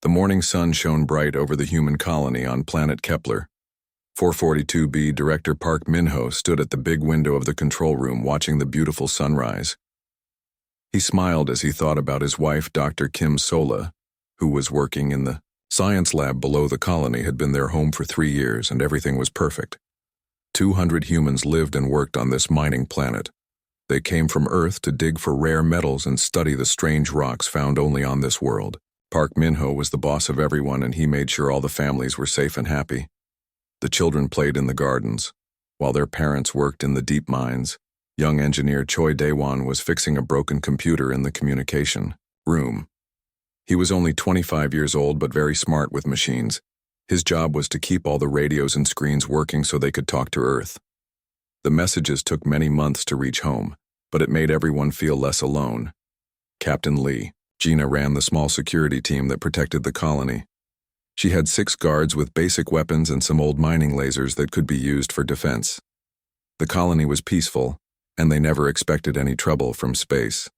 The morning sun shone bright over the human colony on planet Kepler. 442b Director Park Min-ho stood at the big window of the control room watching the beautiful sunrise. He smiled as he thought about his wife, Dr. Kim Sola, who was working in the science lab below the colony, had been their home for 3 years, and everything was perfect. 200 humans lived and worked on this mining planet. They came from Earth to dig for rare metals and study the strange rocks found only on this world. Park Min-ho was the boss of everyone, and he made sure all the families were safe and happy. The children played in the gardens, while their parents worked in the deep mines. Young engineer Choi Dae-won was fixing a broken computer in the communication room. He was only 25 years old but very smart with machines. His job was to keep all the radios and screens working so they could talk to Earth. The messages took many months to reach home, but it made everyone feel less alone. Captain Lee, Gina, ran the small security team that protected the colony. She had 6 guards with basic weapons and some old mining lasers that could be used for defense. The colony was peaceful, and they never expected any trouble from space.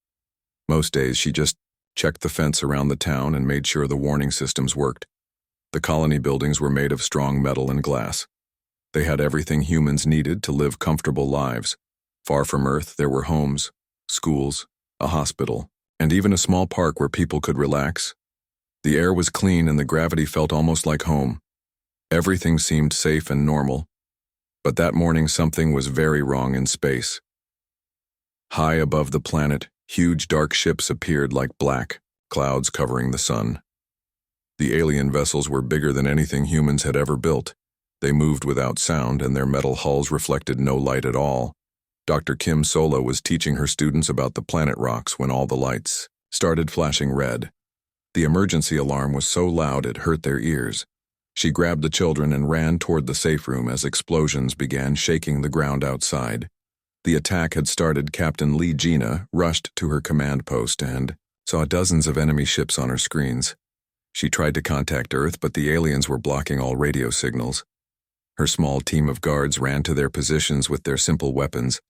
Most days she just checked the fence around the town and made sure the warning systems worked. The colony buildings were made of strong metal and glass. They had everything humans needed to live comfortable lives. Far from Earth, there were homes, schools, a hospital, and even a small park where people could relax. The air was clean and the gravity felt almost like home. Everything seemed safe and normal. But that morning something was very wrong in space. High above the planet, huge dark ships appeared like black clouds covering the sun. The alien vessels were bigger than anything humans had ever built. They moved without sound, and their metal hulls reflected no light at all. Dr. Kim Sola was teaching her students about the planet rocks when all the lights started flashing red. The emergency alarm was so loud it hurt their ears. She grabbed the children and ran toward the safe room as explosions began shaking the ground outside. The attack had started. Captain Lee Gina rushed to her command post and saw dozens of enemy ships on her screens. She tried to contact Earth, but the aliens were blocking all radio signals. Her small team of guards ran to their positions with their simple weapons,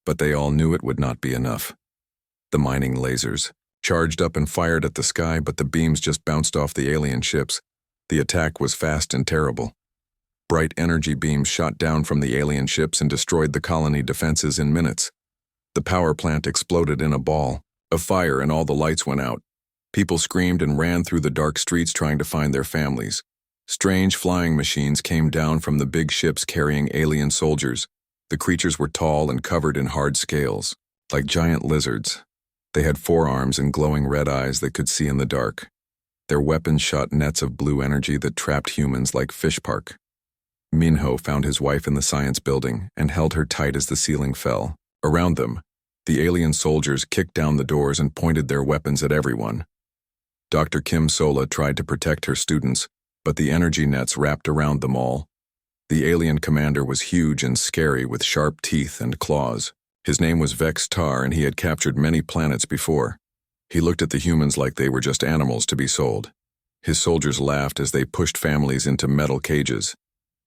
but they all knew it would not be enough. The mining lasers charged up and fired at the sky, but the beams just bounced off the alien ships. The attack was fast and terrible. Bright energy beams shot down from the alien ships and destroyed the colony defenses in minutes. The power plant exploded in a ball of fire and all the lights went out. People screamed and ran through the dark streets trying to find their families. Strange flying machines came down from the big ships carrying alien soldiers. The creatures were tall and covered in hard scales, like giant lizards. They had 4 arms and glowing red eyes that could see in the dark. Their weapons shot nets of blue energy that trapped humans like fish park. Min-ho found his wife in the science building and held her tight as the ceiling fell. Around them, the alien soldiers kicked down the doors and pointed their weapons at everyone. Dr. Kim Sola tried to protect her students, but the energy nets wrapped around them all. The alien commander was huge and scary with sharp teeth and claws. His name was Vex Tar, and he had captured many planets before. He looked at the humans like they were just animals to be sold. His soldiers laughed as they pushed families into metal cages.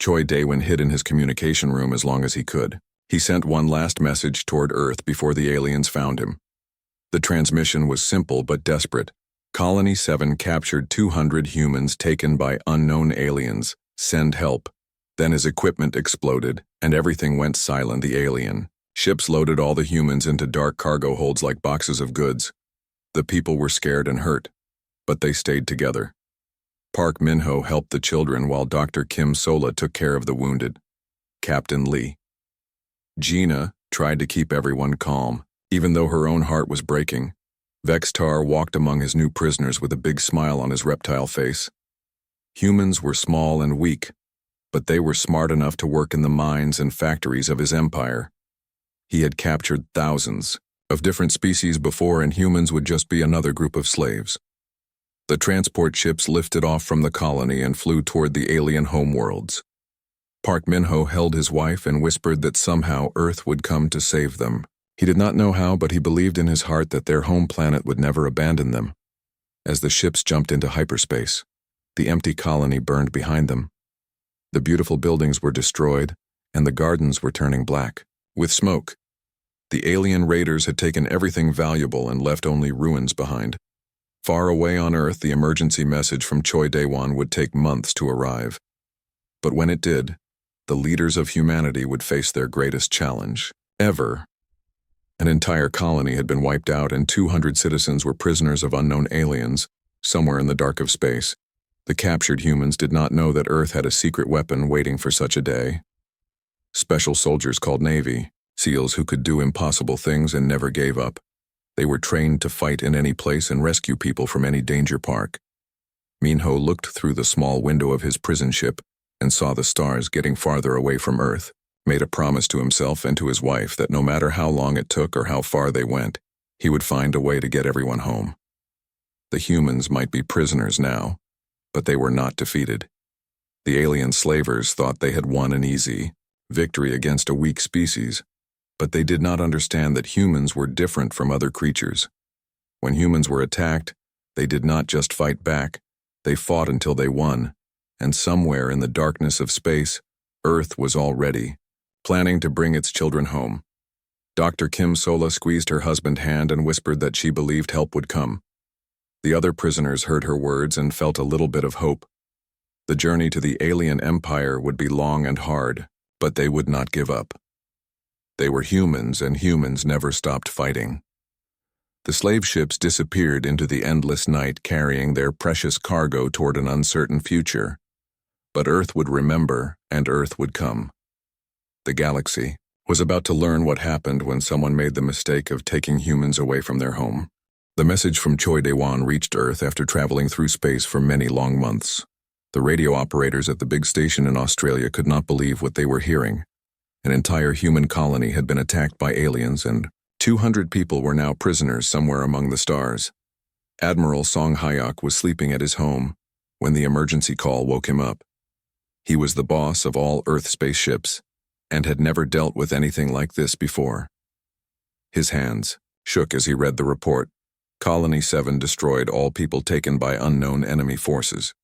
Choi Dae-won hid in his communication room as long as he could. He sent one last message toward Earth before the aliens found him. The transmission was simple but desperate. Colony 7 captured 200 humans taken by unknown aliens. Send help. Then his equipment exploded, and everything went silent. The alien ships loaded all the humans into dark cargo holds like boxes of goods. The people were scared and hurt, but they stayed together. Park Min-ho helped the children while Dr. Kim Sola took care of the wounded. Captain Lee. Gina tried to keep everyone calm, even though her own heart was breaking. Vex Tar walked among his new prisoners with a big smile on his reptile face. Humans were small and weak, but they were smart enough to work in the mines and factories of his empire. He had captured thousands of different species before, and humans would just be another group of slaves. The transport ships lifted off from the colony and flew toward the alien homeworlds. Park Min-ho held his wife and whispered that somehow Earth would come to save them. He did not know how, but he believed in his heart that their home planet would never abandon them. As the ships jumped into hyperspace, the empty colony burned behind them. The beautiful buildings were destroyed, and the gardens were turning black with smoke. The alien raiders had taken everything valuable and left only ruins behind. Far away on Earth, the emergency message from Choi Dae-won would take months to arrive. But when it did, the leaders of humanity would face their greatest challenge ever. An entire colony had been wiped out and 200 citizens were prisoners of unknown aliens, somewhere in the dark of space. The captured humans did not know that Earth had a secret weapon waiting for such a day. Special soldiers called Navy, SEALs who could do impossible things and never gave up. They were trained to fight in any place and rescue people from any danger park. Minho looked through the small window of his prison ship and saw the stars getting farther away from Earth, made a promise to himself and to his wife that no matter how long it took or how far they went, he would find a way to get everyone home. The humans might be prisoners now, but they were not defeated. The alien slavers thought they had won an easy victory against a weak species, but they did not understand that humans were different from other creatures. When humans were attacked, they did not just fight back, they fought until they won, and somewhere in the darkness of space, Earth was already planning to bring its children home. Dr. Kim Sola squeezed her husband's hand and whispered that she believed help would come. The other prisoners heard her words and felt a little bit of hope. The journey to the alien empire would be long and hard, but they would not give up. They were humans, and humans never stopped fighting. The slave ships disappeared into the endless night, carrying their precious cargo toward an uncertain future. But Earth would remember, and Earth would come. The galaxy was about to learn what happened when someone made the mistake of taking humans away from their home. The message from Choi Dae-won reached Earth after traveling through space for many long months. The radio operators at the big station in Australia could not believe what they were hearing. An entire human colony had been attacked by aliens, and 200 people were now prisoners somewhere among the stars. Admiral Song Hyok was sleeping at his home when the emergency call woke him up. He was the boss of all Earth spaceships and had never dealt with anything like this before. His hands shook as he read the report. Colony 7 destroyed all people taken by unknown enemy forces.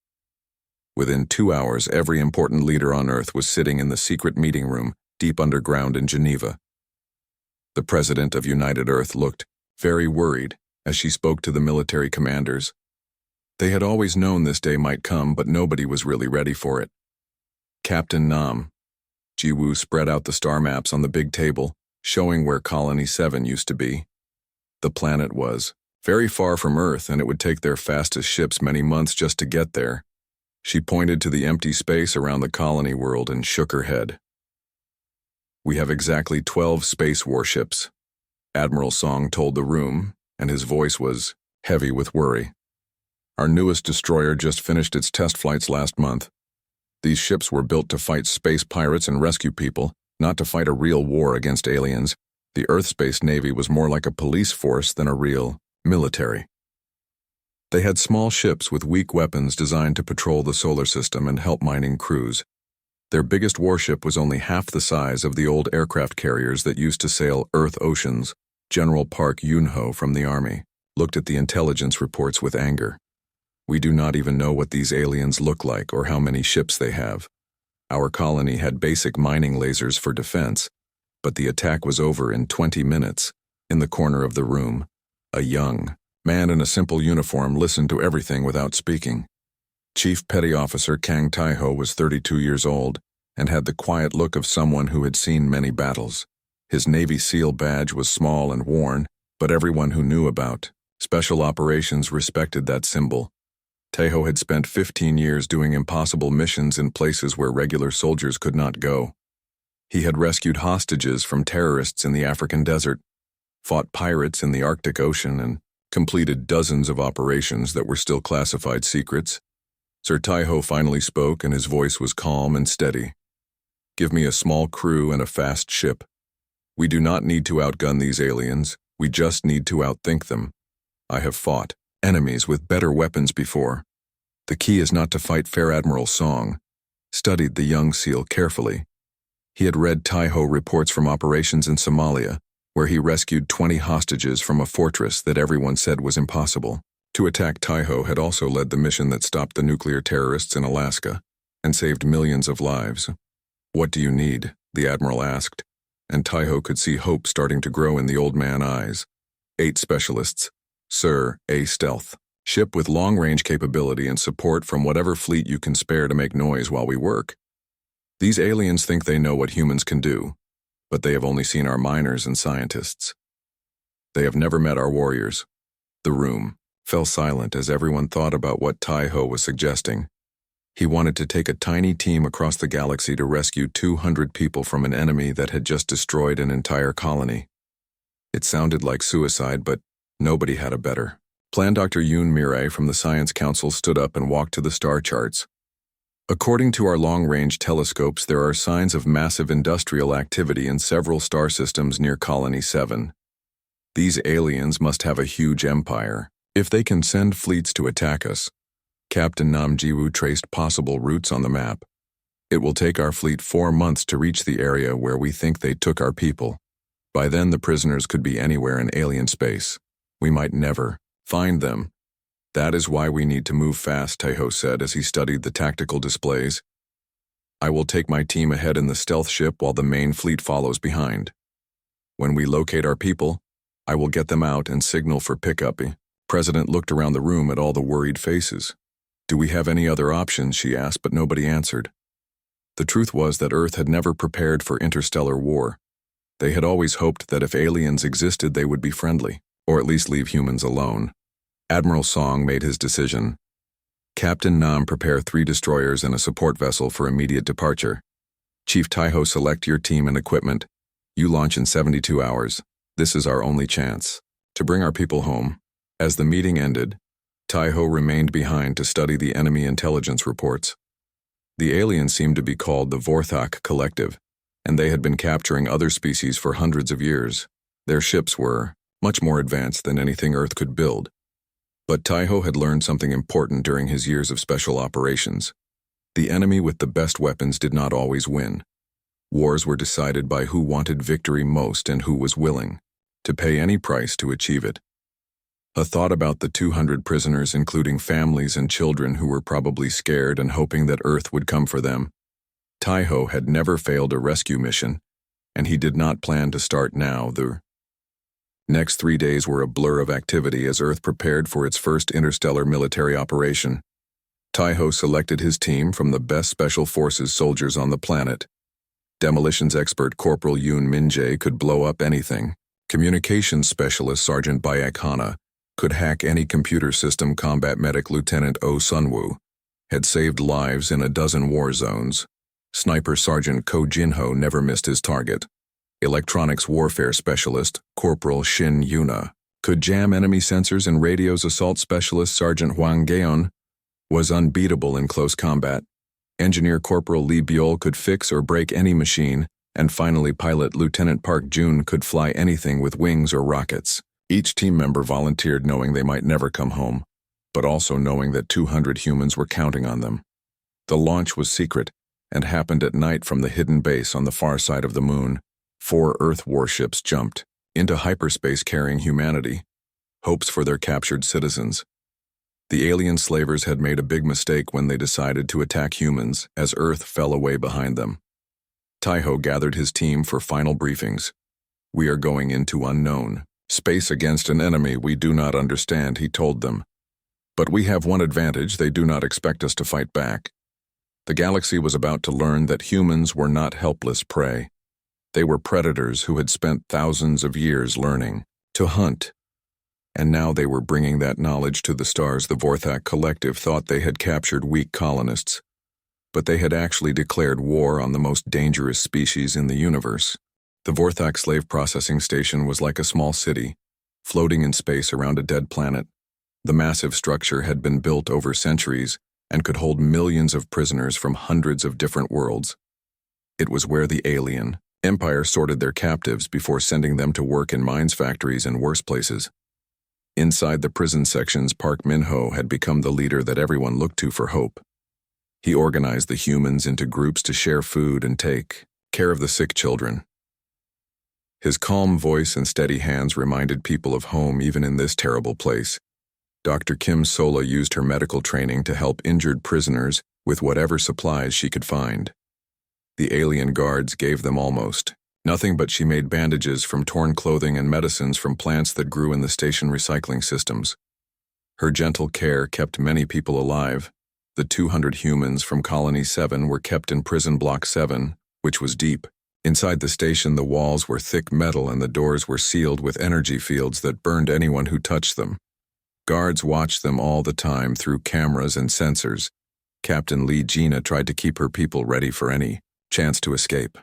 Within 2 hours, every important leader on Earth was sitting in the secret meeting room deep underground in Geneva. The president of United Earth looked very worried as she spoke to the military commanders. They had always known this day might come, but nobody was really ready for it. Captain Nam Ji-woo spread out the star maps on the big table, showing where Colony 7 used to be. The planet was very far from Earth, and it would take their fastest ships many months just to get there. She pointed to the empty space around the colony world and shook her head. "We have exactly 12 space warships," Admiral Song told the room, and his voice was heavy with worry. "Our newest destroyer just finished its test flights last month. These ships were built to fight space pirates and rescue people, not to fight a real war against aliens. The Earth Space Navy was more like a police force than a real military. They had small ships with weak weapons designed to patrol the solar system and help mining crews. Their biggest warship was only half the size of the old aircraft carriers that used to sail Earth oceans. General Park Yun-ho from the Army looked at the intelligence reports with anger. "We do not even know what these aliens look like or how many ships they have. Our colony had basic mining lasers for defense, but the attack was over in 20 minutes. In the corner of the room, a young man in a simple uniform listened to everything without speaking. Chief Petty Officer Kang Tai-ho was 32 years old and had the quiet look of someone who had seen many battles. His Navy SEAL badge was small and worn, but everyone who knew about special operations respected that symbol. Tai-ho had spent 15 years doing impossible missions in places where regular soldiers could not go. He had rescued hostages from terrorists in the African desert, fought pirates in the Arctic Ocean, and completed dozens of operations that were still classified secrets. Sir Tai-ho finally spoke, and his voice was calm and steady. "Give me a small crew and a fast ship. We do not need to outgun these aliens, we just need to outthink them. I have fought enemies with better weapons before. The key is not to fight fair." Admiral Song studied the young SEAL carefully. He had read Tai-ho reports from operations in Somalia, where he rescued 20 hostages from a fortress that everyone said was impossible. To attack Tai-ho had also led the mission that stopped the nuclear terrorists in Alaska and saved millions of lives. "What do you need?" the Admiral asked, and Tai-ho could see hope starting to grow in the old man's eyes. 8 specialists. Sir, A stealth. Ship with long-range capability and support from whatever fleet you can spare to make noise while we work. These aliens think they know what humans can do, but they have only seen our miners and scientists. They have never met our warriors. The room fell silent as everyone thought about what Tai-Ho was suggesting. He wanted to take a tiny team across the galaxy to rescue 200 people from an enemy that had just destroyed an entire colony. It sounded like suicide, but nobody had a better plan. Dr. Yoon Mirai from the Science Council stood up and walked to the star charts. According to our long-range telescopes, there are signs of massive industrial activity in several star systems near Colony 7. These aliens must have a huge empire. If they can send fleets to attack us, Captain Nam Ji-woo traced possible routes on the map. It will take our fleet 4 months to reach the area where we think they took our people. By then, the prisoners could be anywhere in alien space. We might never find them. That is why we need to move fast, Tai-Ho said as he studied the tactical displays. I will take my team ahead in the stealth ship while the main fleet follows behind. When we locate our people, I will get them out and signal for pickup. President looked around the room at all the worried faces. Do we have any other options, she asked, but nobody answered. The truth was that Earth had never prepared for interstellar war. They had always hoped that if aliens existed, they would be friendly, or at least leave humans alone. Admiral Song made his decision. Captain Nam, prepare 3 destroyers and a support vessel for immediate departure. Chief Tai-Ho, select your team and equipment. You launch in 72 hours. This is our only chance to bring our people home. As the meeting ended, Tai-Ho remained behind to study the enemy intelligence reports. The aliens seemed to be called the Vorthak Collective, and they had been capturing other species for hundreds of years. Their ships were much more advanced than anything Earth could build. But Tai-Ho had learned something important during his years of special operations. The enemy with the best weapons did not always win. Wars were decided by who wanted victory most and who was willing to pay any price to achieve it. A thought about the 200 prisoners, including families and children who were probably scared and hoping that Earth would come for them. Tai-Ho had never failed a rescue mission, and he did not plan to start now. The next 3 days were a blur of activity as Earth prepared for its first interstellar military operation. Tai-Ho selected his team from the best special forces soldiers on the planet. Demolitions expert Corporal Yoon Min-jae could blow up anything. Communications specialist Sergeant Baek Hana could hack any computer system. Combat medic Lieutenant Oh Sun-woo had saved lives in a dozen war zones. Sniper Sergeant Ko Jin-ho never missed his target. Electronics warfare specialist Corporal Shin Yuna could jam enemy sensors and radios. Assault specialist Sergeant Hwang Gaeon was unbeatable in close combat. Engineer Corporal Lee Byul could fix or break any machine. And finally, pilot Lieutenant Park Jun could fly anything with wings or rockets. Each team member volunteered knowing they might never come home, but also knowing that 200 humans were counting on them. The launch was secret and happened at night from the hidden base on the far side of the moon. 4 Earth warships jumped into hyperspace carrying humanity, hopes for their captured citizens. The alien slavers had made a big mistake when they decided to attack humans as Earth fell away behind them. Tai-Ho gathered his team for final briefings. We are going into unknown space against an enemy we do not understand, he told them. But we have one advantage: they do not expect us to fight back. The galaxy was about to learn that humans were not helpless prey. They were predators who had spent thousands of years learning to hunt. And now they were bringing that knowledge to the stars. The Vorthak Collective thought they had captured weak colonists, but they had actually declared war on the most dangerous species in the universe. The Vorthak slave processing station was like a small city, floating in space around a dead planet. The massive structure had been built over centuries and could hold millions of prisoners from hundreds of different worlds. It was where the alien empire sorted their captives before sending them to work in mines factories and worse places. Inside the prison sections, Park Min-ho had become the leader that everyone looked to for hope. He organized the humans into groups to share food and take care of the sick children. His calm voice and steady hands reminded people of home even in this terrible place. Dr. Kim Sola used her medical training to help injured prisoners with whatever supplies she could find. The alien guards gave them almost nothing, but she made bandages from torn clothing and medicines from plants that grew in the station recycling systems. Her gentle care kept many people alive. The 200 humans from Colony 7 were kept in Prison Block 7, which was deep. Inside the station, the walls were thick metal and the doors were sealed with energy fields that burned anyone who touched them. Guards watched them all the time through cameras and sensors. Captain Lee Gina tried to keep her people ready for any chance to escape.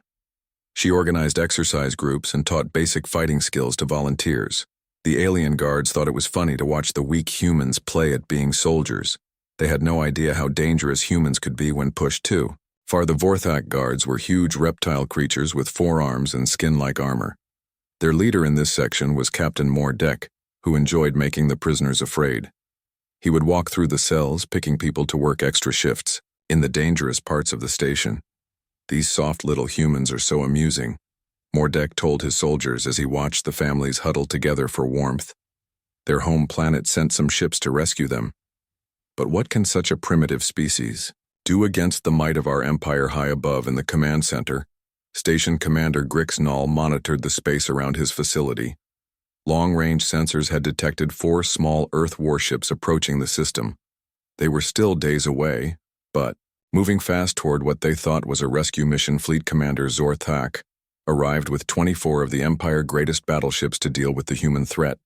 She organized exercise groups and taught basic fighting skills to volunteers. The alien guards thought it was funny to watch the weak humans play at being soldiers. They had no idea how dangerous humans could be when pushed too. The Vorthak guards were huge reptile creatures with 4 arms and skin-like armor. Their leader in this section was Captain Mordek, who enjoyed making the prisoners afraid. He would walk through the cells, picking people to work extra shifts in the dangerous parts of the station. These soft little humans are so amusing, Mordek told his soldiers as he watched the families huddle together for warmth. Their home planet sent some ships to rescue them. But what can such a primitive species do against the might of our empire high above in the command center? Station Commander Grix Null monitored the space around his facility. Long-range sensors had detected 4 small Earth warships approaching the system. They were still days away, but moving fast toward what they thought was a rescue mission. Fleet Commander Zorthak arrived with 24 of the Empire's greatest battleships to deal with the human threat.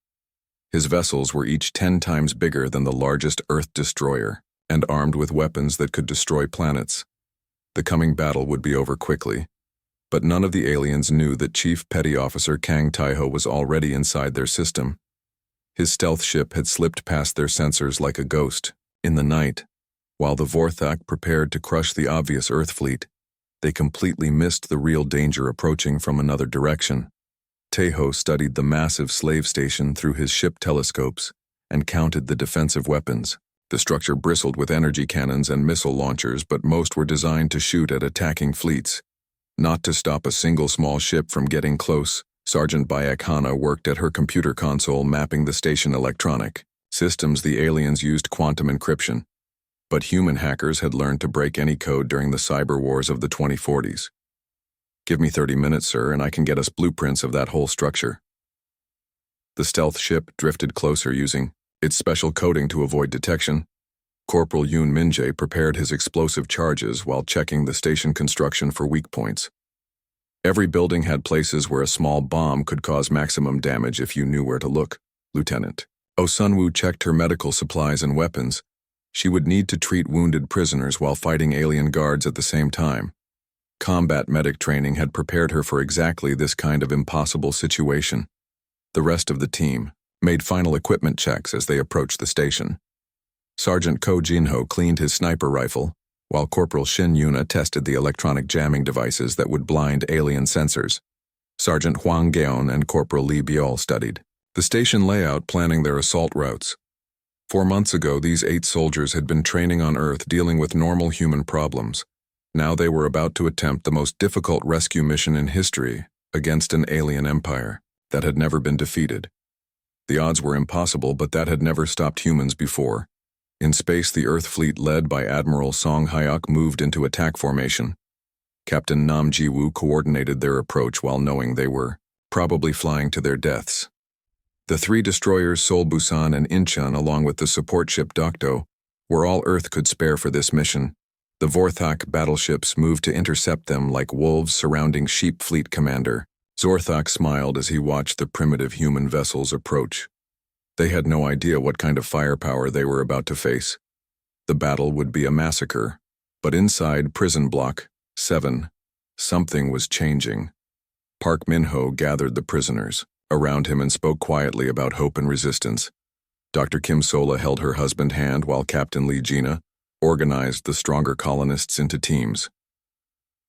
His vessels were each 10 times bigger than the largest Earth destroyer, and armed with weapons that could destroy planets. The coming battle would be over quickly, but none of the aliens knew that Chief Petty Officer Kang Taiho was already inside their system. His stealth ship had slipped past their sensors like a ghost. In the night, while the Vorthak prepared to crush the obvious Earth fleet, they completely missed the real danger approaching from another direction. Taiho studied the massive slave station through his ship telescopes and counted the defensive weapons. The structure bristled with energy cannons and missile launchers, but most were designed to shoot at attacking fleets, not to stop a single small ship from getting close. Sergeant Bayek Hana worked at her computer console mapping the station electronic systems. The aliens used quantum encryption, but human hackers had learned to break any code during the cyber wars of the 2040s. "Give me 30 minutes, sir, and I can get us blueprints of that whole structure." The stealth ship drifted closer using its special coating to avoid detection. Corporal Yoon Min-jae prepared his explosive charges while checking the station construction for weak points. Every building had places where a small bomb could cause maximum damage if you knew where to look. Lieutenant Oh Sun-woo checked her medical supplies and weapons. She would need to treat wounded prisoners while fighting alien guards at the same time. Combat medic training had prepared her for exactly this kind of impossible situation. The rest of the team made final equipment checks as they approached the station. Sergeant Ko Jin-ho cleaned his sniper rifle, while Corporal Shin Yuna tested the electronic jamming devices that would blind alien sensors. Sergeant Hwang Geon and Corporal Lee Byul studied the station layout, planning their assault routes. 4 months ago, these 8 soldiers had been training on Earth dealing with normal human problems. Now they were about to attempt the most difficult rescue mission in history against an alien empire that had never been defeated. The odds were impossible, but that had never stopped humans before. In space, the Earth fleet led by Admiral Song Hyok moved into attack formation. Captain Nam Ji-woo coordinated their approach while knowing they were probably flying to their deaths. The 3 destroyers Seoul Busan and Incheon, along with the support ship Dokdo, were all Earth could spare for this mission. The Vorthak battleships moved to intercept them like wolves surrounding sheep. Fleet Commander Zorthak smiled as he watched the primitive human vessels approach. They had no idea what kind of firepower they were about to face. The battle would be a massacre, but inside Prison Block 7, something was changing. Park Min-ho gathered the prisoners around him and spoke quietly about hope and resistance. Dr. Kim Sola held her husband's hand while Captain Lee Gina organized the stronger colonists into teams.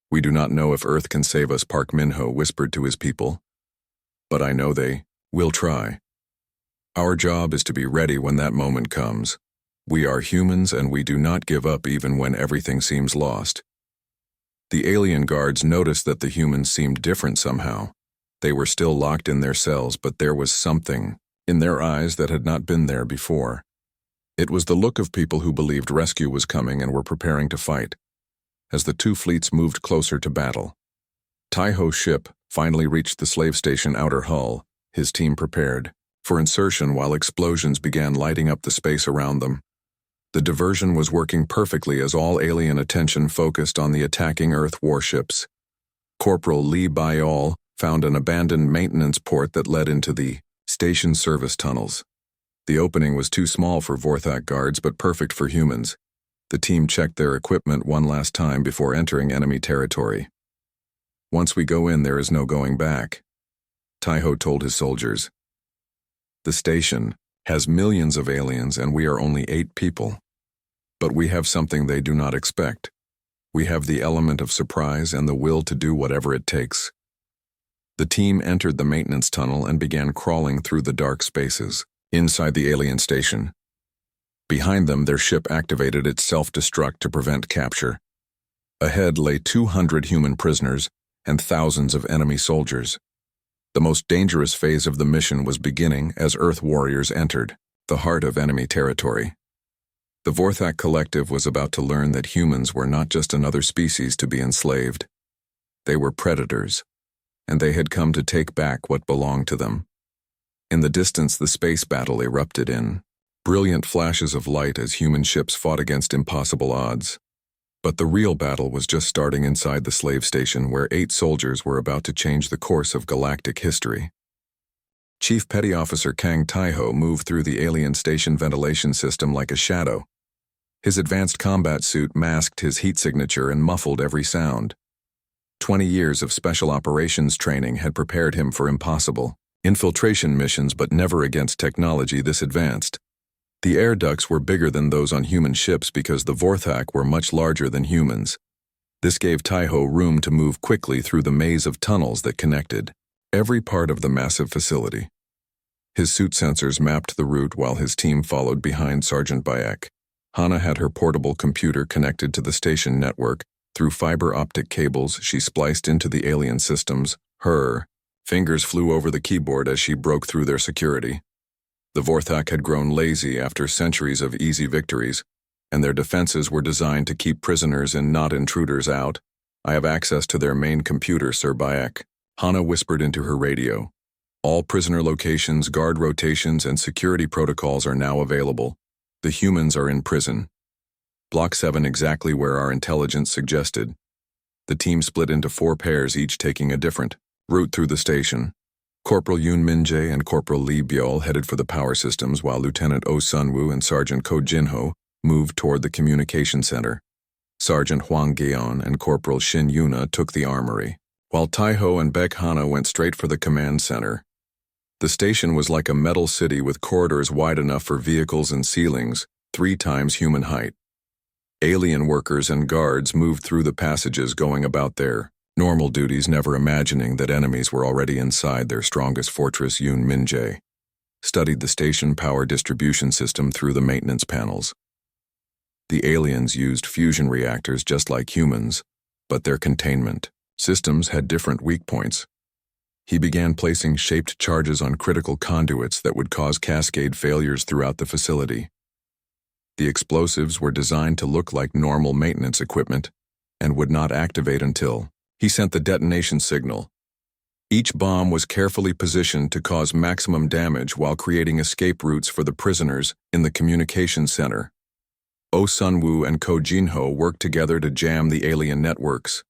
"We do not know if Earth can save us," Park Min-ho whispered to his people. "But I know they will try. Our job is to be ready when that moment comes. We are humans and we do not give up even when everything seems lost." The alien guards noticed that the humans seemed different somehow. They were still locked in their cells, but there was something in their eyes that had not been there before. It was the look of people who believed rescue was coming and were preparing to fight. As the 2 fleets moved closer to battle, Taiho's ship finally reached the slave station outer hull, his team prepared for insertion while explosions began lighting up the space around them. The diversion was working perfectly as all alien attention focused on the attacking Earth warships. Corporal Lee Bayal found an abandoned maintenance port that led into the station service tunnels. The opening was too small for Vorthak guards but perfect for humans. The team checked their equipment one last time before entering enemy territory. "Once we go in, there is no going back," Taiho told his soldiers. "The station has millions of aliens and we are only 8 people. But we have something they do not expect. We have the element of surprise and the will to do whatever it takes." The team entered the maintenance tunnel and began crawling through the dark spaces inside the alien station. Behind them, their ship activated its self-destruct to prevent capture. Ahead lay 200 human prisoners and thousands of enemy soldiers. The most dangerous phase of the mission was beginning as Earth warriors entered the heart of enemy territory. The Vorthak Collective was about to learn that humans were not just another species to be enslaved. They were predators, and they had come to take back what belonged to them. In the distance, the space battle erupted in brilliant flashes of light as human ships fought against impossible odds. But the real battle was just starting inside the slave station where 8 soldiers were about to change the course of galactic history. Chief Petty Officer Kang Taiho moved through the alien station ventilation system like a shadow. His advanced combat suit masked his heat signature and muffled every sound. 20 years of special operations training had prepared him for impossible infiltration missions, but never against technology this advanced. The air ducts were bigger than those on human ships because the Vorthak were much larger than humans. This gave Taiho room to move quickly through the maze of tunnels that connected every part of the massive facility. His suit sensors mapped the route while his team followed behind Sergeant Bayek. Hana had her portable computer connected to the station network. Through fiber optic cables she spliced into the alien systems. Her fingers flew over the keyboard as she broke through their security. The Vorthak had grown lazy after centuries of easy victories, and their defenses were designed to keep prisoners and not intruders out. "I have access to their main computer, Sir Bayek," Hana whispered into her radio. "All prisoner locations, guard rotations, and security protocols are now available. The humans are in prison. Block 7 exactly where our intelligence suggested." The team split into 4 pairs, each taking a different route through the station. Corporal Yoon Min-jae and Corporal Lee Byul headed for the power systems, while Lieutenant Oh Sun-woo and Sergeant Ko Jin-ho moved toward the communication center. Sergeant Hwang Geon and Corporal Shin Yuna took the armory, while Taiho and Baek Hana went straight for the command center. The station was like a metal city with corridors wide enough for vehicles and ceilings 3 times human height. Alien workers and guards moved through the passages going about their normal duties, never imagining that enemies were already inside their strongest fortress. Yoon Min-jae studied the station power distribution system through the maintenance panels. The aliens used fusion reactors just like humans, but their containment systems had different weak points. He began placing shaped charges on critical conduits that would cause cascade failures throughout the facility. The explosives were designed to look like normal maintenance equipment and would not activate until he sent the detonation signal. Each bomb was carefully positioned to cause maximum damage while creating escape routes for the prisoners in the communication center. Oh Sun-woo and Ko Jin-ho worked together to jam the alien networks.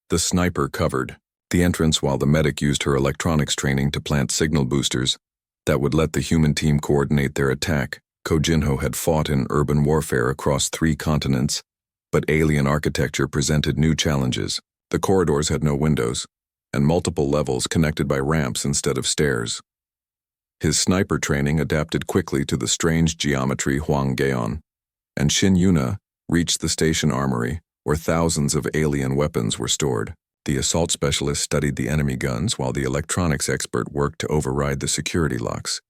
The sniper covered the entrance while the medic used her electronics training to plant signal boosters that would let the human team coordinate their attack. Ko Jin-ho had fought in urban warfare across 3 continents, but alien architecture presented new challenges. The corridors had no windows, and multiple levels connected by ramps instead of stairs. His sniper training adapted quickly to the strange geometry. Hwang Geon and Shin Yuna reached the station armory, where thousands of alien weapons were stored. The assault specialist studied the enemy guns, while the electronics expert worked to override the security locks.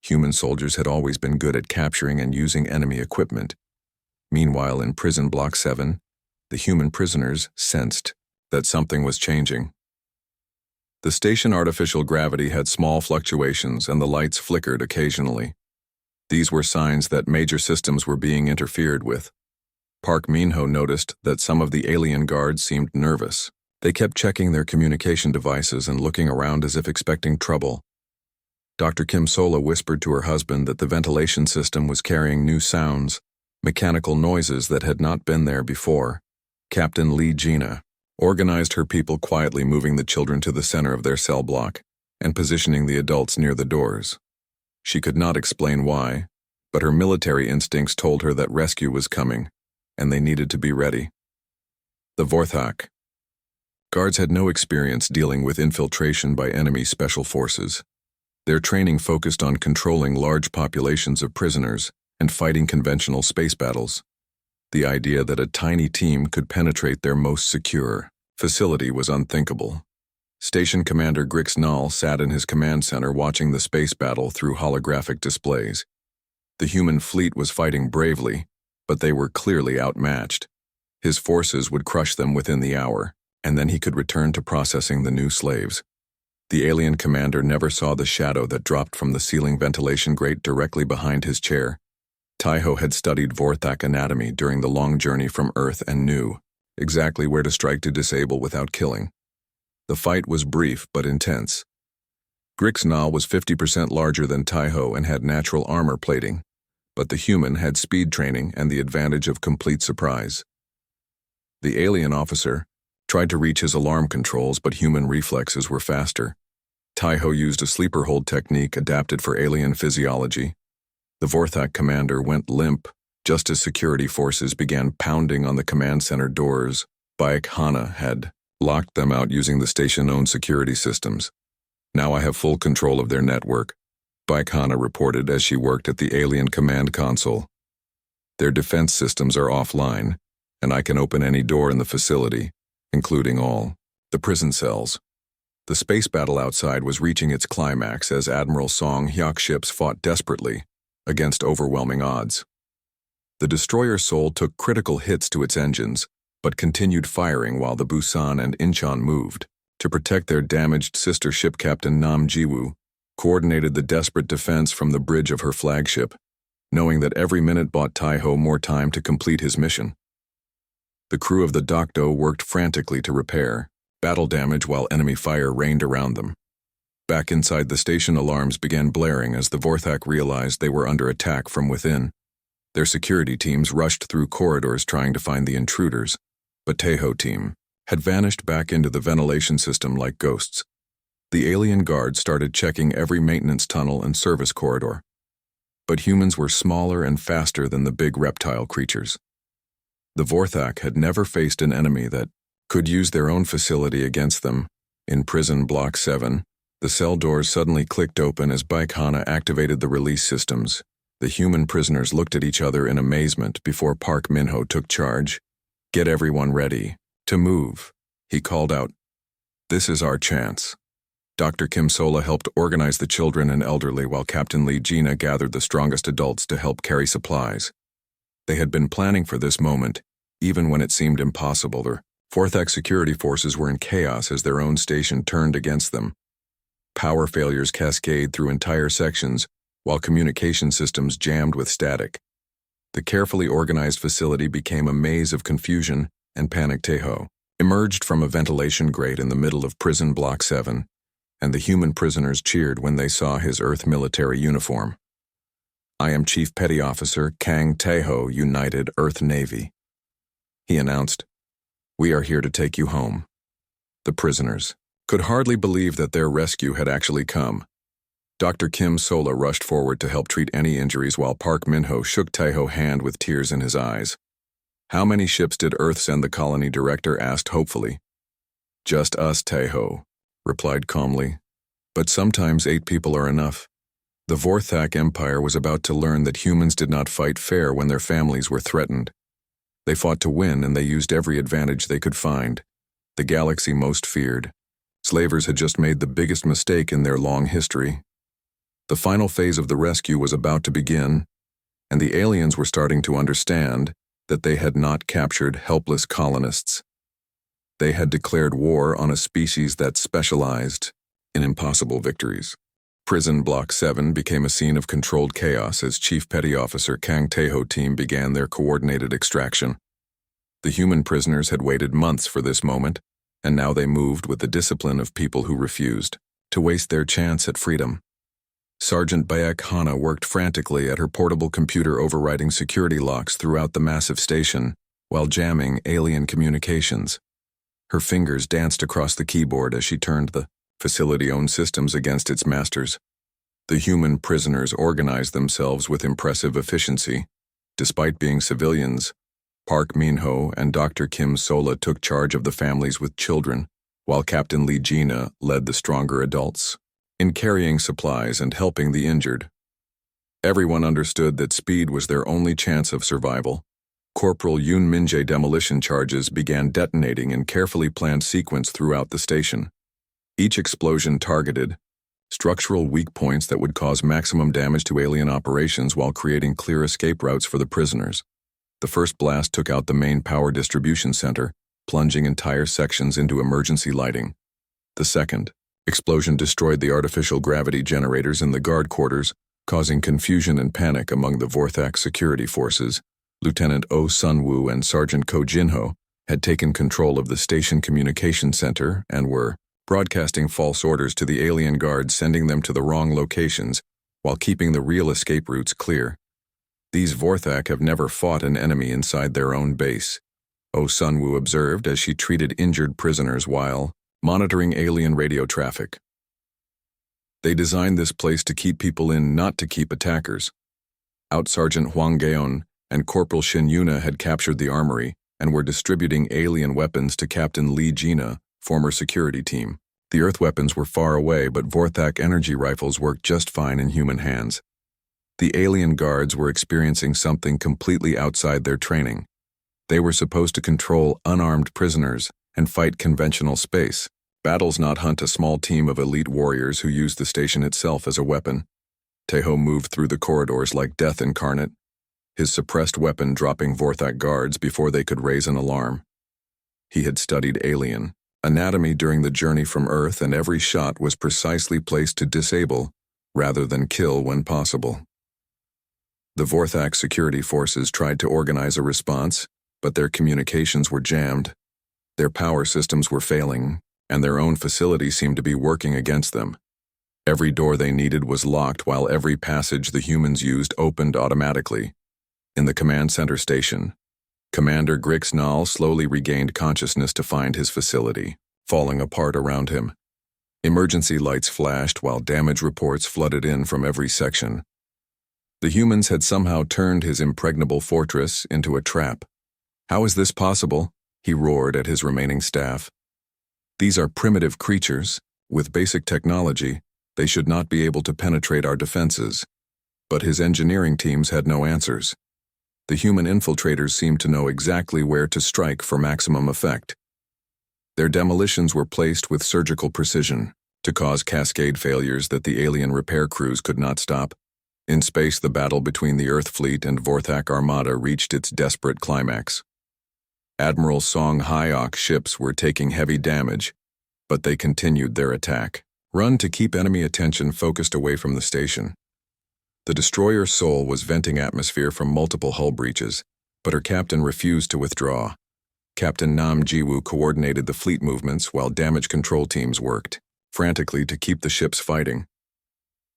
Human soldiers had always been good at capturing and using enemy equipment. Meanwhile, in prison block 7, the human prisoners sensed that something was changing. The station artificial gravity had small fluctuations and the lights flickered occasionally. These were signs that major systems were being interfered with. Park Min-ho noticed that some of the alien guards seemed nervous. They kept checking their communication devices and looking around as if expecting trouble. Dr. Kim Sola whispered to her husband that the ventilation system was carrying new sounds, mechanical noises that had not been there before. Captain Lee Gina organized her people, quietly moving the children to the center of their cell block and positioning the adults near the doors. She could not explain why, but her military instincts told her that rescue was coming, and they needed to be ready. The Vorthak. Guards had no experience dealing with infiltration by enemy special forces. Their training focused on controlling large populations of prisoners and fighting conventional space battles. The idea that a tiny team could penetrate their most secure facility was unthinkable. Station Commander Grix Nall sat in his command center watching the space battle through holographic displays. The human fleet was fighting bravely, but they were clearly outmatched. His forces would crush them within the hour, and then he could return to processing the new slaves. The alien commander never saw the shadow that dropped from the ceiling ventilation grate directly behind his chair. Taiho had studied Vorthak anatomy during the long journey from Earth and knew exactly where to strike to disable without killing. The fight was brief but intense. Grix Nall was 50% larger than Taiho and had natural armor plating, but the human had speed training and the advantage of complete surprise. The alien officer tried to reach his alarm controls, but human reflexes were faster. Taiho used a sleeper hold technique adapted for alien physiology. The Vorthak commander went limp just as security forces began pounding on the command center doors. Bayek Hana had locked them out using the station-owned security systems. "Now I have full control of their network," Bayek Hana reported as she worked at the alien command console. "Their defense systems are offline, and I can open any door in the facility, including all the prison cells." The space battle outside was reaching its climax as Admiral Song Hyuk ships fought desperately against overwhelming odds. The destroyer Seoul took critical hits to its engines, but continued firing while the Busan and Incheon moved. To protect their damaged sister ship, Captain Nam Jiwoo coordinated the desperate defense from the bridge of her flagship, knowing that every minute bought Taiho more time to complete his mission. The crew of the Dokdo worked frantically to repair battle damage while enemy fire rained around them. Back inside the station, alarms began blaring as the Vorthak realized they were under attack from within. Their security teams rushed through corridors trying to find the intruders, but Taiho team had vanished back into the ventilation system like ghosts. The alien guards started checking every maintenance tunnel and service corridor. But humans were smaller and faster than the big reptile creatures. The Vorthak had never faced an enemy that could use their own facility against them. In prison block 7, the cell doors suddenly clicked open as Bayek Hana activated the release systems. The human prisoners looked at each other in amazement before Park Min-ho took charge. "Get everyone ready to move," he called out. "This is our chance." Dr. Kim Sola helped organize the children and elderly while Captain Lee Gina gathered the strongest adults to help carry supplies. They had been planning for this moment, even when it seemed impossible. The Vorthak security forces were in chaos as their own station turned against them. Power failures cascaded through entire sections, while communication systems jammed with static. The carefully organized facility became a maze of confusion and panic. Taiho emerged from a ventilation grate in the middle of prison block 7, and the human prisoners cheered when they saw his Earth military uniform. "I am Chief Petty Officer Kang Taeho, United Earth Navy," he announced. "We are here to take you home." The prisoners could hardly believe that their rescue had actually come. Dr. Kim Sola rushed forward to help treat any injuries while Park Min-ho shook Taiho's hand with tears in his eyes. "How many ships did Earth send?" the colony director asked hopefully. "Just us," Taiho replied calmly. "But sometimes 8 people are enough." The Vorthak Empire was about to learn that humans did not fight fair when their families were threatened. They fought to win, and they used every advantage they could find. The galaxy most feared. Slavers had just made the biggest mistake in their long history. The final phase of the rescue was about to begin, and the aliens were starting to understand that they had not captured helpless colonists. They had declared war on a species that specialized in impossible victories. Prison Block 7 became a scene of controlled chaos as Chief Petty Officer Kang Taeho team began their coordinated extraction. The human prisoners had waited months for this moment, and now they moved with the discipline of people who refused to waste their chance at freedom. Sergeant Bayek Hana worked frantically at her portable computer overriding security locks throughout the massive station while jamming alien communications. Her fingers danced across the keyboard as she turned the facility-owned systems against its masters. The human prisoners organized themselves with impressive efficiency. Despite being civilians, Park Min-ho and Dr. Kim Sola took charge of the families with children, while Captain Lee Jina led the stronger adults in carrying supplies and helping the injured. Everyone understood that speed was their only chance of survival. Corporal Yoon Min-jae demolition charges began detonating in carefully planned sequence throughout the station. Each explosion targeted structural weak points that would cause maximum damage to alien operations while creating clear escape routes for the prisoners. The first blast took out the main power distribution center, plunging entire sections into emergency lighting. The second explosion destroyed the artificial gravity generators in the guard quarters, causing confusion and panic among the Vorthak security forces. Lieutenant Oh Sun-woo and Sergeant Ko Jin-ho had taken control of the station communication center and were broadcasting false orders to the alien guards, sending them to the wrong locations while keeping the real escape routes clear. These Vorthak have never fought an enemy inside their own base, Oh Sun-woo observed as she treated injured prisoners while monitoring alien radio traffic. They designed this place to keep people in, not to keep attackers. Out Sergeant Hwang Gaeon and Corporal Shin Yuna had captured the armory and were distributing alien weapons to Captain Lee Jina, former security team. The Earth weapons were far away, but Vorthak energy rifles worked just fine in human hands. The alien guards were experiencing something completely outside their training. They were supposed to control unarmed prisoners and fight conventional space battles, not hunt a small team of elite warriors who used the station itself as a weapon. Taeho moved through the corridors like death incarnate, his suppressed weapon dropping Vorthak guards before they could raise an alarm. He had studied alien anatomy during the journey from Earth, and every shot was precisely placed to disable rather than kill when possible. The Vorthak security forces tried to organize a response, but their communications were jammed. Their power systems were failing, and their own facility seemed to be working against them. Every door they needed was locked, while every passage the humans used opened automatically. In the command center station, Commander Grix Nall slowly regained consciousness to find his facility falling apart around him. Emergency lights flashed while damage reports flooded in from every section. The humans had somehow turned his impregnable fortress into a trap. "How is this possible?" he roared at his remaining staff. "These are primitive creatures. With basic technology, they should not be able to penetrate our defenses." But his engineering teams had no answers. The human infiltrators seemed to know exactly where to strike for maximum effect. Their demolitions were placed with surgical precision to cause cascade failures that the alien repair crews could not stop. In space, the battle between the Earth fleet and Vorthak Armada reached its desperate climax. Admiral Song Hyok ships were taking heavy damage, but they continued their attack. Run to keep enemy attention focused away from the station. The destroyer Seoul was venting atmosphere from multiple hull breaches, but her captain refused to withdraw. Captain Nam Ji-woo coordinated the fleet movements while damage control teams worked frantically to keep the ships fighting.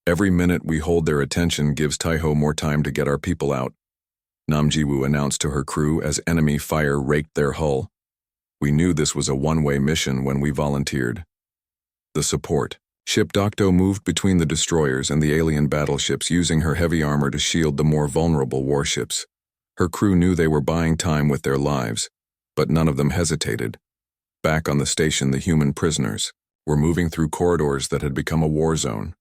"Every minute we hold their attention gives Taeho more time to get our people out," Nam Ji-woo announced to her crew as enemy fire raked their hull. "We knew this was a one-way mission when we volunteered." The support ship Docto moved between the destroyers and the alien battleships, using her heavy armor to shield the more vulnerable warships. Her crew knew they were buying time with their lives, but none of them hesitated. Back on the station, the human prisoners were moving through corridors that had become a war zone.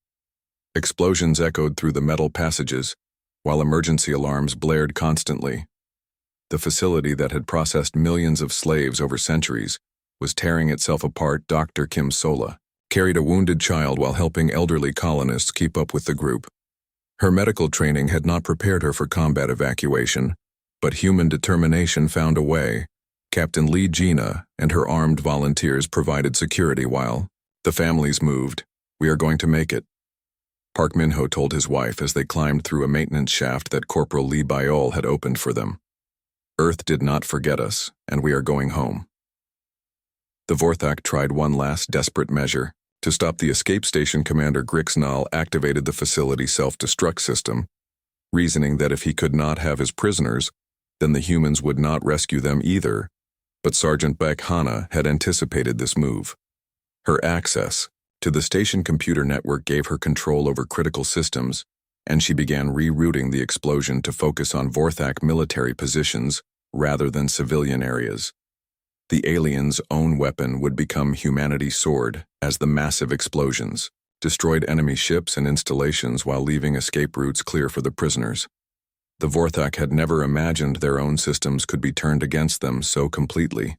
Explosions echoed through the metal passages, while emergency alarms blared constantly. The facility that had processed millions of slaves over centuries was tearing itself apart. Dr. Kim Sola carried a wounded child while helping elderly colonists keep up with the group. Her medical training had not prepared her for combat evacuation, but human determination found a way. Captain Lee Jina and her armed volunteers provided security while the families moved. "We are going to make it," Park Min-ho told his wife as they climbed through a maintenance shaft that Corporal Lee Byol had opened for them. "Earth did not forget us, and we are going home." The Vorthak tried one last desperate measure To stop the escape station, Commander Grixnall activated the facility self-destruct system, reasoning that if he could not have his prisoners, then the humans would not rescue them either. But Sergeant Bakhana had anticipated this move. Her access to the station computer network gave her control over critical systems, and she began rerouting the explosion to focus on Vorthak military positions rather than civilian areas. The aliens' own weapon would become humanity's sword as the massive explosions destroyed enemy ships and installations while leaving escape routes clear for the prisoners. The Vorthak had never imagined their own systems could be turned against them so completely.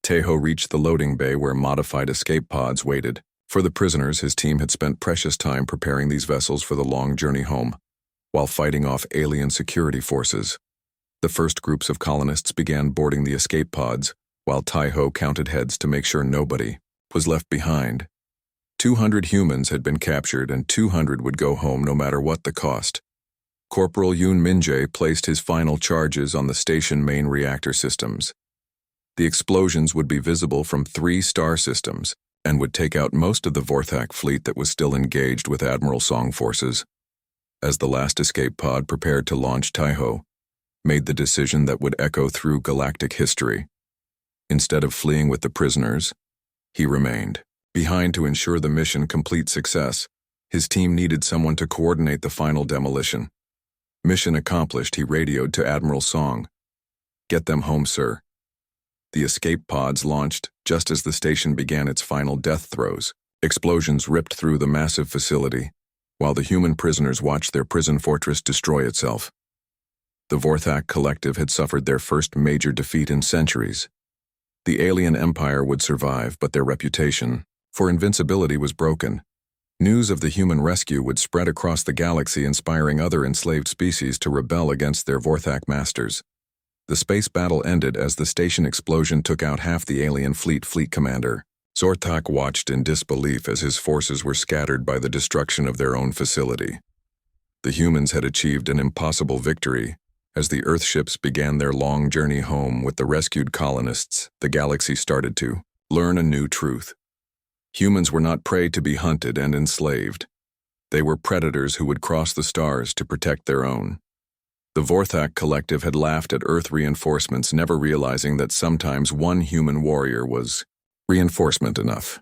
Tejo reached the loading bay where modified escape pods waited. For the prisoners, his team had spent precious time preparing these vessels for the long journey home, while fighting off alien security forces. The first groups of colonists began boarding the escape pods, while Tejo counted heads to make sure nobody was left behind. 200 humans had been captured, and 200 would go home no matter what the cost. Corporal Yoon Min-jae placed his final charges on the station main reactor systems. The explosions would be visible from 3 star systems and would take out most of the Vorthak fleet that was still engaged with Admiral Song forces. As the last escape pod prepared to launch, Tejo made the decision that would echo through galactic history. Instead of fleeing with the prisoners, he remained behind to ensure the mission complete success. His team needed someone to coordinate the final demolition. Mission accomplished, he radioed to Admiral Song. "Get them home, sir." The escape pods launched just as the station began its final death throes. Explosions ripped through the massive facility, while the human prisoners watched their prison fortress destroy itself. The Vorthak Collective had suffered their first major defeat in centuries. The alien empire would survive, but their reputation for invincibility was broken. News of the human rescue would spread across the galaxy, inspiring other enslaved species to rebel against their Vorthak masters. The space battle ended as the station explosion took out half the alien fleet commander. Zortak watched in disbelief as his forces were scattered by the destruction of their own facility. The humans had achieved an impossible victory. As the Earthships began their long journey home with the rescued colonists, the galaxy started to learn a new truth. Humans were not prey to be hunted and enslaved. They were predators who would cross the stars to protect their own. The Vorthak Collective had laughed at Earth reinforcements, never realizing that sometimes one human warrior was reinforcement enough.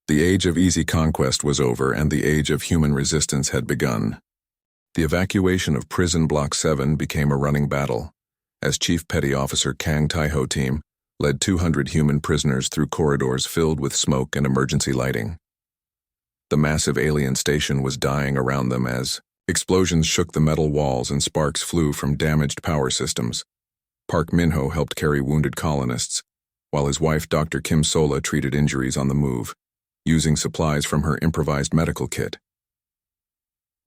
The age of easy conquest was over, and the age of human resistance had begun. The evacuation of Prison Block 7 became a running battle, as Chief Petty Officer Kang Tae-ho team led 200 human prisoners through corridors filled with smoke and emergency lighting. The massive alien station was dying around them as explosions shook the metal walls and sparks flew from damaged power systems. Park Min-ho helped carry wounded colonists, while his wife Dr. Kim Sola treated injuries on the move, using supplies from her improvised medical kit.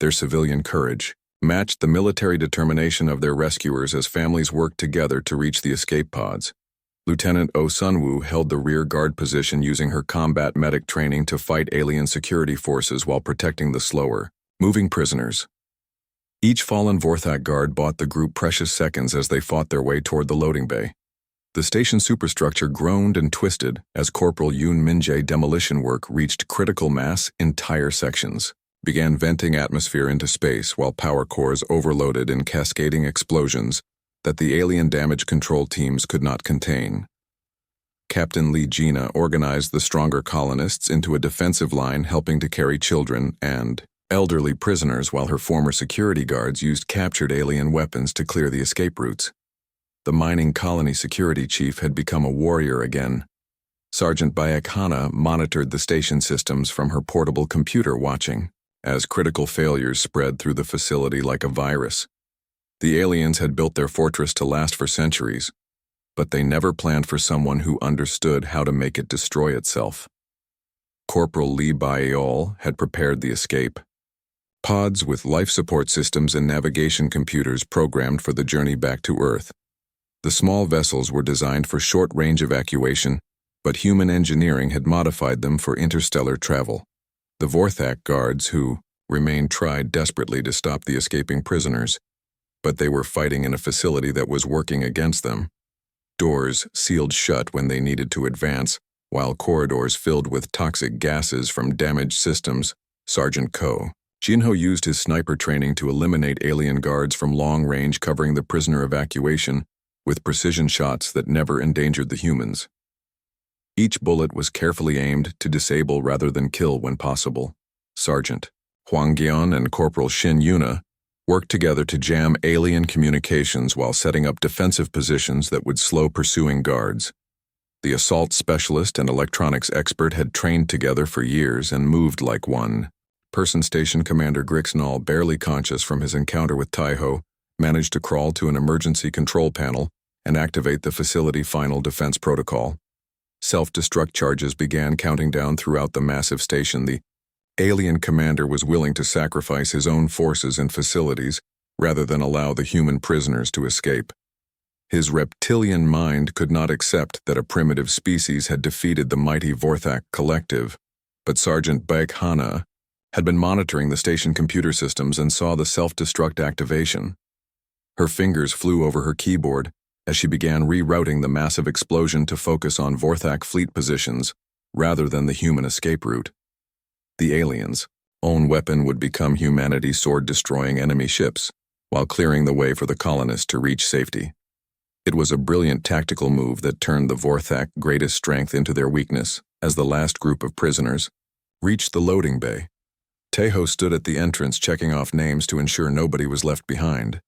Their civilian courage matched the military determination of their rescuers as families worked together to reach the escape pods. Lieutenant Oh Sun-woo held the rear guard position, using her combat medic training to fight alien security forces while protecting the slower moving prisoners. Each fallen Vorthak guard bought the group precious seconds as they fought their way toward the loading bay. The station superstructure groaned and twisted as Corporal Yoon Min-jae demolition work reached critical mass. Entire sections began venting atmosphere into space while power cores overloaded in cascading explosions that the alien damage control teams could not contain. Captain Lee Gina organized the stronger colonists into a defensive line, helping to carry children and elderly prisoners, while her former security guards used captured alien weapons to clear the escape routes. The mining colony security chief had become a warrior again. Sergeant Bakhana monitored the station systems from her portable computer, watching as critical failures spread through the facility like a virus. The aliens had built their fortress to last for centuries, but they never planned for someone who understood how to make it destroy itself. Corporal Lee Baeol had prepared the escape pods with life support systems and navigation computers programmed for the journey back to Earth. The small vessels were designed for short-range evacuation, but human engineering had modified them for interstellar travel. The Vorthak guards who remained tried desperately to stop the escaping prisoners, but they were fighting in a facility that was working against them. Doors sealed shut when they needed to advance, while corridors filled with toxic gases from damaged systems. Sergeant Ko Jinho used his sniper training to eliminate alien guards from long range, covering the prisoner evacuation with precision shots that never endangered the humans. Each bullet was carefully aimed to disable rather than kill when possible. Sergeant Huang Gion and Corporal Shin Yuna worked together to jam alien communications while setting up defensive positions that would slow pursuing guards. The assault specialist and electronics expert had trained together for years and moved like one person. Station Commander Grixnall, barely conscious from his encounter with Taiho, managed to crawl to an emergency control panel and activate the facility final defense protocol. Self-destruct charges began counting down throughout the massive station. The alien commander was willing to sacrifice his own forces and facilities rather than allow the human prisoners to escape. His reptilian mind could not accept that a primitive species had defeated the mighty Vorthak collective, but Sergeant Baek Hana had been monitoring the station computer systems and saw the self-destruct activation. Her fingers flew over her keyboard as she began rerouting the massive explosion to focus on Vorthak fleet positions rather than the human escape route. The aliens' own weapon would become humanity's sword, destroying enemy ships while clearing the way for the colonists to reach safety. It was a brilliant tactical move that turned the Vorthak greatest strength into their weakness. As the last group of prisoners reached the loading bay, Taiho stood at the entrance checking off names to ensure nobody was left behind.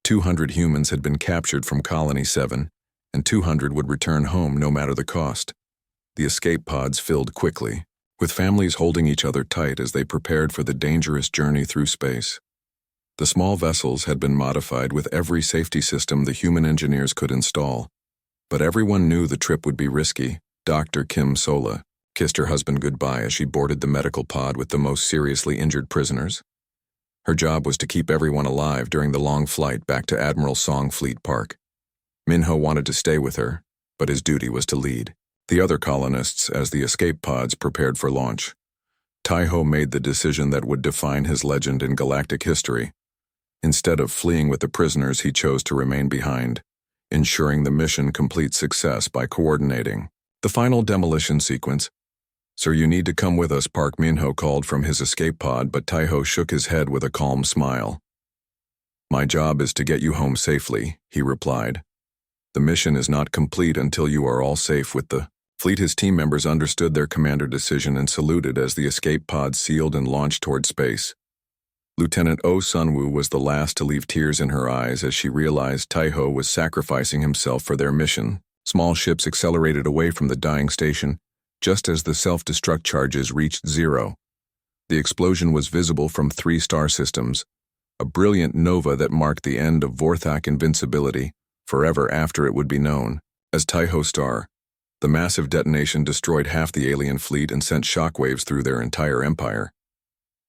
200 humans had been captured from Colony 7, and 200 would return home no matter the cost. The escape pods filled quickly, with families holding each other tight as they prepared for the dangerous journey through space. The small vessels had been modified with every safety system the human engineers could install, but everyone knew the trip would be risky. Dr. Kim Sola kissed her husband goodbye as she boarded the medical pod with the most seriously injured prisoners. Her job was to keep everyone alive during the long flight back to Admiral Song Fleet Park. Minho wanted to stay with her, but his duty was to lead the other colonists as the escape pods prepared for launch. Taiho made the decision that would define his legend in galactic history. Instead of fleeing with the prisoners, he chose to remain behind, ensuring the mission complete success by coordinating the final demolition sequence. "Sir, you need to come with us," Park Minho called from his escape pod, but Taiho shook his head with a calm smile. "My job is to get you home safely," he replied. "The mission is not complete until you are all safe with the fleet." His team members understood their commander decision and saluted as the escape pod sealed and launched toward space. Lieutenant Oh Sunwoo was the last to leave, tears in her eyes as she realized Taiho was sacrificing himself for their mission. Small ships accelerated away from the dying station just as the self-destruct charges reached zero. The explosion was visible from 3 star systems, a brilliant nova that marked the end of Vorthak invincibility, forever after it would be known as Taiho Star. The massive detonation destroyed half the alien fleet and sent shockwaves through their entire empire.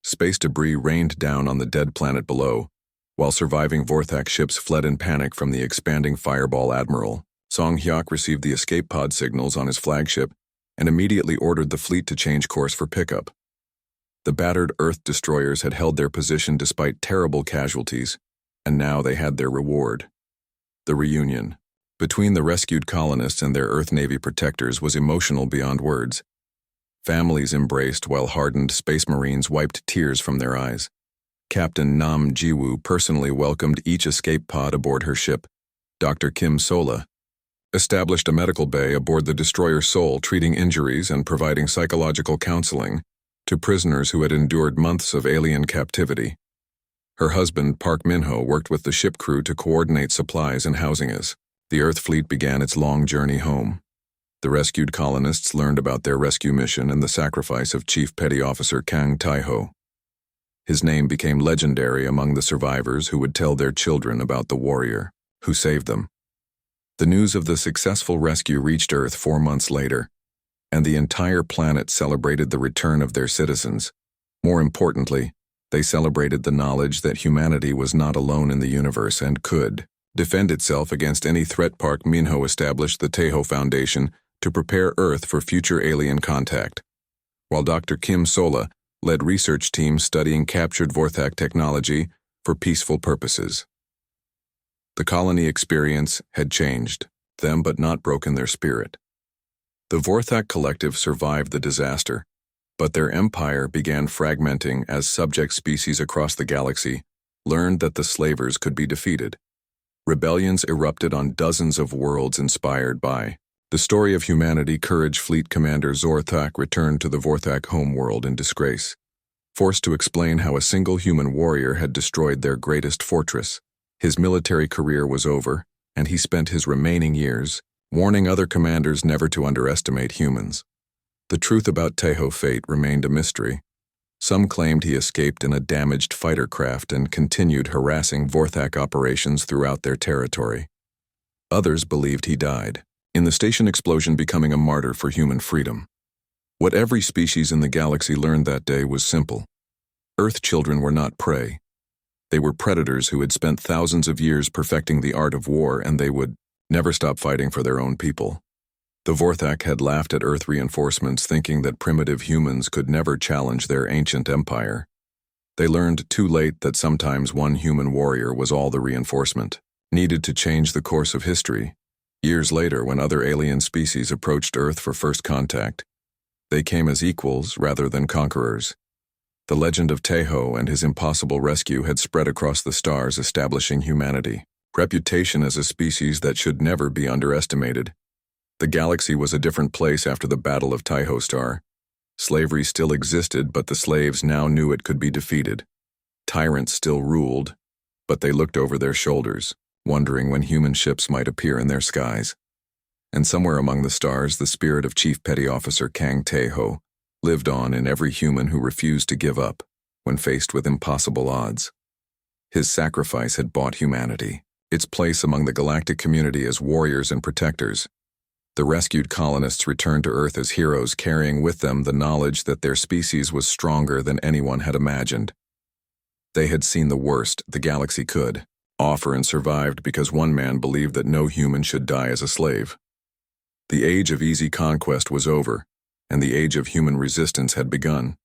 Space debris rained down on the dead planet below, while surviving Vorthak ships fled in panic from the expanding fireball. Admiral Song Hyuk received the escape pod signals on his flagship and immediately ordered the fleet to change course for pickup. The battered Earth destroyers had held their position despite terrible casualties, and now they had their reward. The reunion between the rescued colonists and their Earth Navy protectors was emotional beyond words. Families embraced while hardened Space Marines wiped tears from their eyes. Captain Nam Jiwoo personally welcomed each escape pod aboard her ship. Dr. Kim Sola established a medical bay aboard the destroyer Seoul, treating injuries and providing psychological counseling to prisoners who had endured months of alien captivity. Her husband, Park Minho, worked with the ship crew to coordinate supplies and housing as the Earth fleet began its long journey home. The rescued colonists learned about their rescue mission and the sacrifice of Chief Petty Officer Kang Taiho. His name became legendary among the survivors who would tell their children about the warrior who saved them. The news of the successful rescue reached Earth 4 months later, and the entire planet celebrated the return of their citizens. More importantly, they celebrated the knowledge that humanity was not alone in the universe and could defend itself against any threat. Park Minho established the Taiho Foundation to prepare Earth for future alien contact, while Dr. Kim Sola led research teams studying captured Vorthak technology for peaceful purposes. The colony experience had changed them but not broken their spirit. The Vorthak collective survived the disaster, but their empire began fragmenting as subject species across the galaxy learned that the slavers could be defeated. Rebellions erupted on dozens of worlds inspired by the story of humanity. Courage Fleet Commander Zorthak returned to the Vorthak homeworld in disgrace, forced to explain how a single human warrior had destroyed their greatest fortress. His military career was over, and he spent his remaining years warning other commanders never to underestimate humans. The truth about Teho's fate remained a mystery. Some claimed he escaped in a damaged fighter craft and continued harassing Vorthak operations throughout their territory. Others believed he died in the station explosion, becoming a martyr for human freedom. What every species in the galaxy learned that day was simple. Earth children were not prey. They were predators who had spent thousands of years perfecting the art of war, and they would never stop fighting for their own people. The Vorthak had laughed at Earth reinforcements, thinking that primitive humans could never challenge their ancient empire. They learned too late that sometimes one human warrior was all the reinforcement needed to change the course of history. Years later, when other alien species approached Earth for first contact, they came as equals rather than conquerors. The legend of Teho and his impossible rescue had spread across the stars, establishing humanity reputation as a species that should never be underestimated. The galaxy was a different place after the Battle of Teho Star. Slavery still existed, but the slaves now knew it could be defeated. Tyrants still ruled, but they looked over their shoulders, wondering when human ships might appear in their skies. And somewhere among the stars, the spirit of Chief Petty Officer Kang Teho lived on in every human who refused to give up when faced with impossible odds. His sacrifice had bought humanity its place among the galactic community as warriors and protectors. The rescued colonists returned to Earth as heroes, carrying with them the knowledge that their species was stronger than anyone had imagined. They had seen the worst the galaxy could offer and survived because one man believed that no human should die as a slave. The age of easy conquest was over, and the age of human resistance had begun.